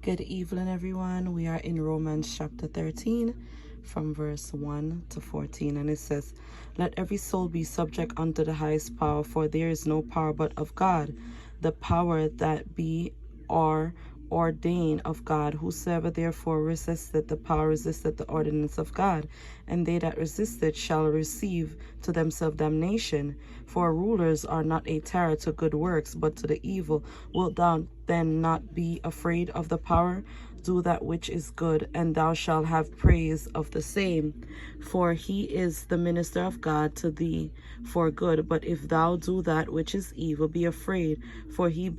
Good evening, everyone. We are in Romans chapter 13 from verse 1 to 14, and it says, "Let every soul be subject unto the highest power, for there is no power but of God. The power that be are ordained of God. Whosoever therefore resisteth the power resisteth the ordinance of God, and they that resist it shall receive to themselves damnation. For rulers are not a terror to good works, but to the evil. Wilt thou then not be afraid of the power? Do that which is good, and thou shalt have praise of the same. For he is the minister of God to thee for good. But if thou do that which is evil, be afraid, for he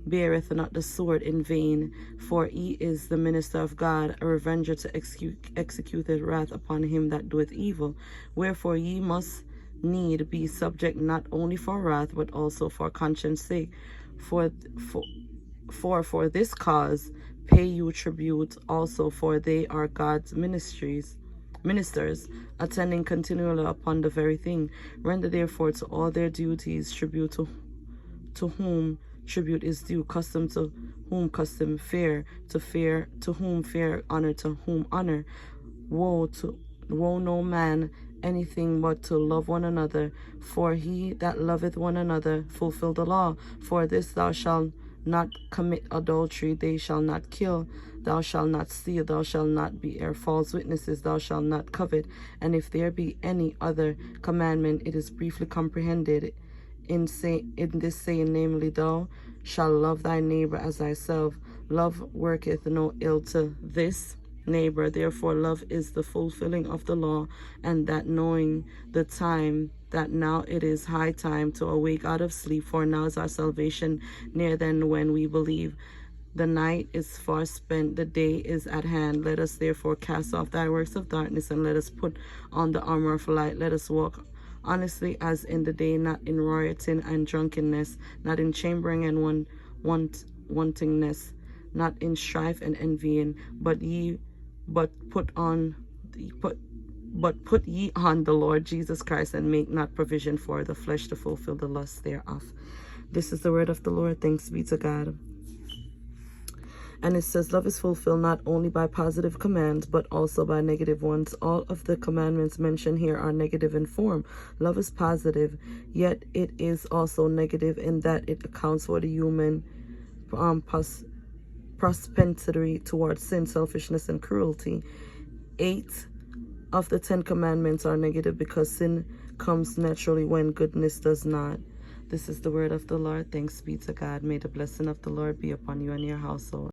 beareth not the sword in vain, for he is the minister of God, a revenger to execute his wrath upon him that doeth evil. Wherefore ye must need be subject, not only for wrath, but also for conscience sake. For this cause pay you tribute also, for they are God's ministers, attending continually upon the very thing. Render therefore to all their duties tribute to whom tribute is due, custom to whom custom, fear to whom fear, honor to whom honor. Woe no man anything but to love one another, for he that loveth one another fulfill the law. For this, thou shalt not commit adultery, they shall not kill, thou shalt not steal, thou shalt not bear false witnesses, thou shalt not covet. And if there be any other commandment, it is briefly comprehended in this saying, namely, thou shalt love thy neighbor as thyself. Love worketh no ill to this neighbor. Therefore love is the fulfilling of the law, and that knowing the time, that now it is high time to awake out of sleep, for now is our salvation near than when we believe. The night is far spent, the day is at hand. Let us therefore cast off thy works of darkness, and let us put on the armor of light. Let us walk honestly as in the day, not in rioting and drunkenness, not in chambering and wantingness, not in strife and envying, but put ye on the Lord Jesus Christ, and make not provision for the flesh to fulfill the lust thereof." This is the word of the Lord. Thanks be to God. And it says, love is fulfilled not only by positive commands, but also by negative ones. All of the commandments mentioned here are negative in form. Love is positive, yet it is also negative in that it accounts for the human propensity towards sin, selfishness, and cruelty. 8 of the 10 commandments are negative because sin comes naturally when goodness does not. This is the word of the Lord. Thanks be to God. May the blessing of the Lord be upon you and your household.